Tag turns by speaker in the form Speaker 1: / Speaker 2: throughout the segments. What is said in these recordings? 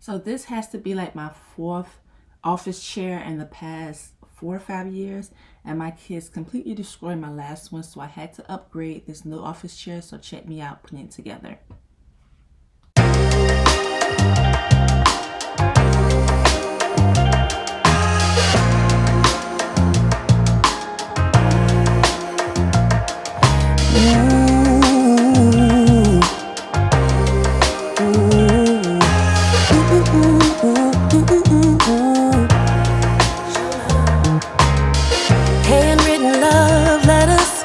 Speaker 1: So this has to be like my fourth office chair in the past 4 or 5 years, and my kids completely destroyed my last one, so I had to upgrade this new office chair. So check me out putting it together.
Speaker 2: Handwritten love letters,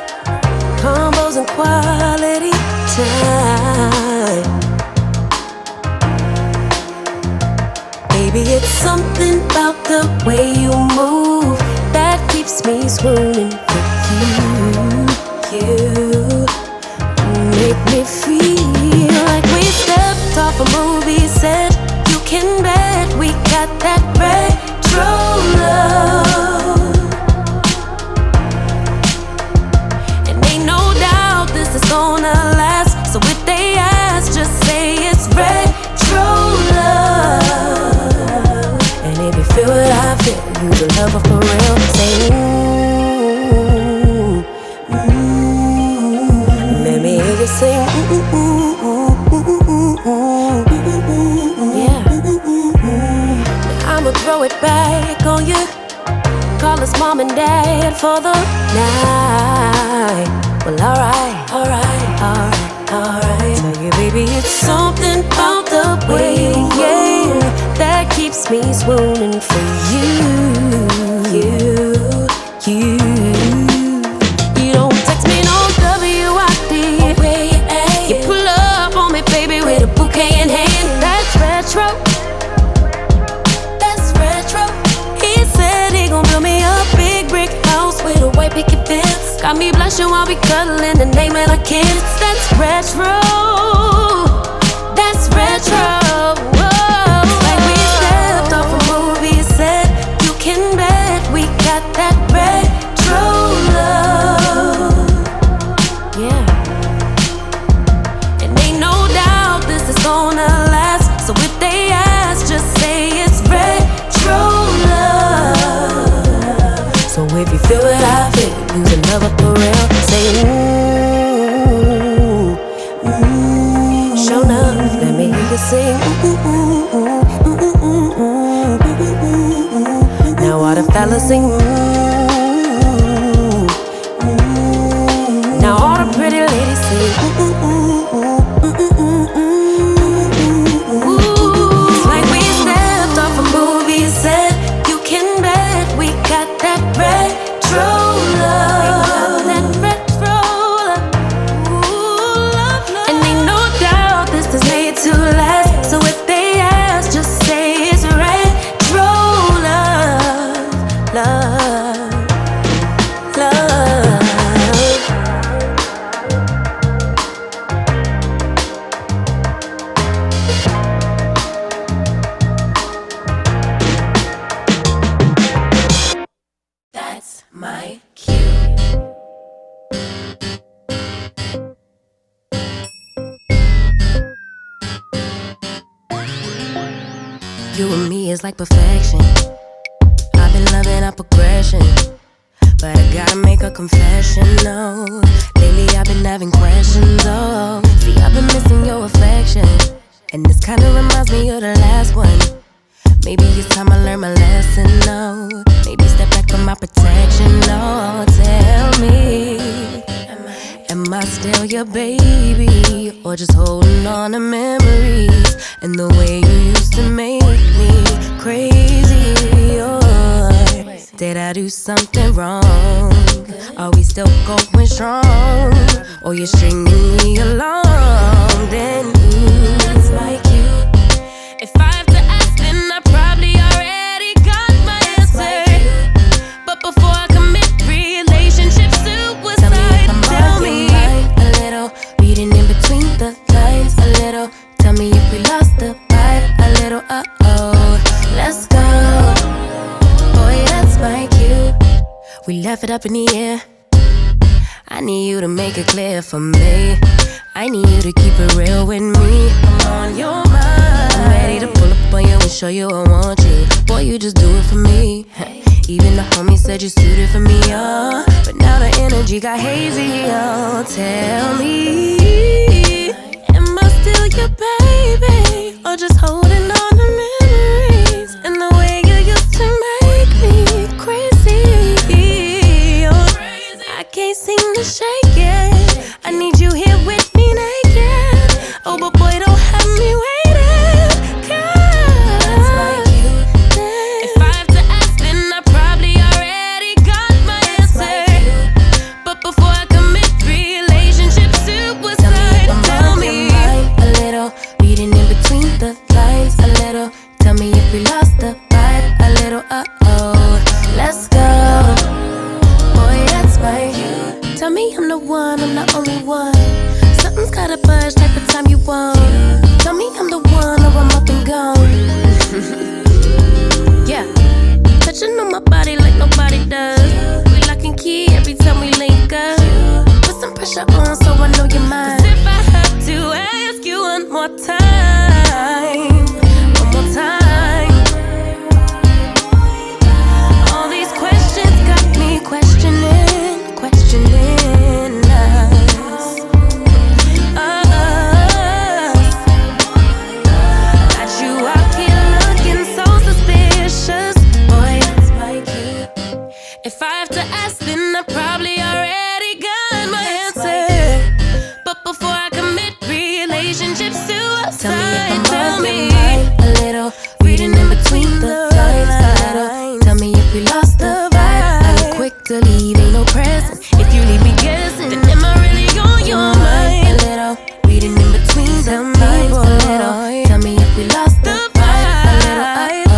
Speaker 2: combos and quality time. Baby, it's something about the way you move that keeps me swooning for you. You make me feel like we stepped off a movie set. You can bet we got that retro love. And ain't no doubt this is gonna last. So if they ask, just say it's retro love. And if you feel what I feel, you the lover for real. Say ooh, let me hear you sing yeah. I'ma throw it back on you. Call us mom and dad for the night. Well, alright, alright, alright, alright. Tell you, baby, it's something about the way, yeah, that keeps me swooning for you. You don't text me no WID. You pull up on me, baby, with a bouquet in hand. That's retro. That's retro. He said he gon' build me a big brick house with a white picket fence. Got me blushing while we cuddling the name of our kids. That's retro. That's retro. Like we stepped off a movie set. You can bet we got that retro love. Yeah. And ain't no doubt this is gonna last. So if they ask, just say it's retro love. So if you feel what I feel, lose a lover for real. Say ooh, show enough, let me hear you sing now all the fellas sing now all the pretty ladies sing it's like we stepped off a movie set. You can bet we got that retro love. That retro love. Ooh, love, love. And ain't no doubt this is made to last. So if they ask, just say it's retro love. Love, love. That's my cue. You and me is like perfection. I've been loving our progression, but I gotta make a confession, no. Lately I've been having questions, oh. See, I've been missing your affection, and this kinda reminds me of the last one. Maybe it's time I learn my lesson, no. Maybe step back from my protection, no. Tell me, am I still your baby? Or just holding on to memories and the way you used to make me crazy? Or did I do something wrong? Are we still going strong? Or you're stringing me along? Then it's like you. If I have to ask, then I probably already got my answer. But before I commit relationship suicide, tell me a little, reading in between the lines a little. Tell me if we lost the vibe a little. Uh-oh, let's go. Boy, that's my cue. We left it up in the air. I need you to make it clear for me. I need you to keep it real with me. I'm on your mind. I'm ready to pull up on your show you I want you. Boy, you just do it for me. Even the homie said you suited for me, oh. But now the energy got hazy, oh. Tell me, am I still your baby? Or just holding on to memories? And the way you used to make me crazy, oh. I can't seem to shake it. I need you here with me naked. Oh, but boy, don't have me waiting. We lost the vibe a little, uh-oh. Let's go. Boy, that's right. Tell me I'm the one, I'm the only one. Something's gotta budge, type of time you want. Tell me I'm the one or I'm up and gone. Yeah. Touching on my body like nobody does. We lock and key every time we link up. Put some pressure on so I know you're mine. 'Cause if I have to ask you one more time, one more time. Questioning us. Got you out here looking so suspicious. Boy, that's my key. If I have to ask, then I probably already got my answer. But before I commit, relationships suicide. Tell me a little, reading in between the lines a little. Tell me if we lost the vibe. I'm quick to leave, ain't no present. If you leave me guessing, then am I really on your mind? A little, reading in between the lines a little. Tell me if we lost the vibe. A little,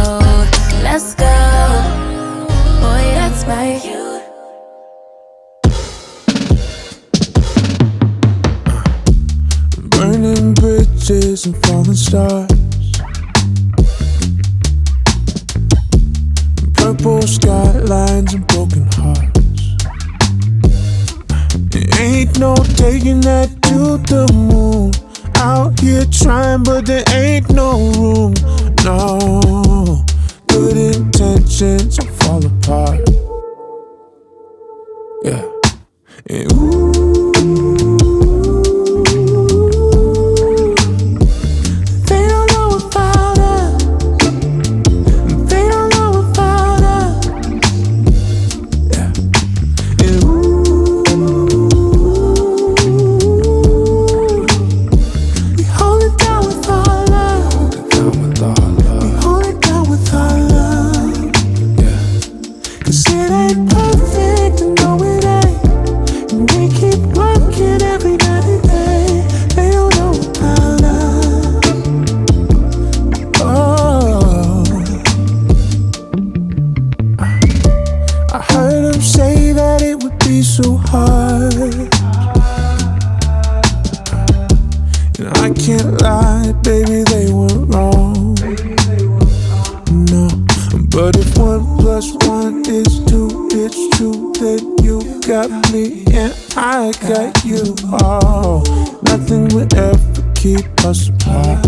Speaker 2: oh, let's go. Boy, that's my cute.
Speaker 3: Burning bridges and falling stars, purple skylines and broken hearts. There ain't no taking that to the moon. Out here trying, but there ain't no room. No, good intentions will fall apart. Yeah, and ooh, so hard, and I can't lie, baby, they weren't wrong. No, but if 1 + 1 is 2, it's true that you got me and I got you. Oh, nothing would ever keep us apart.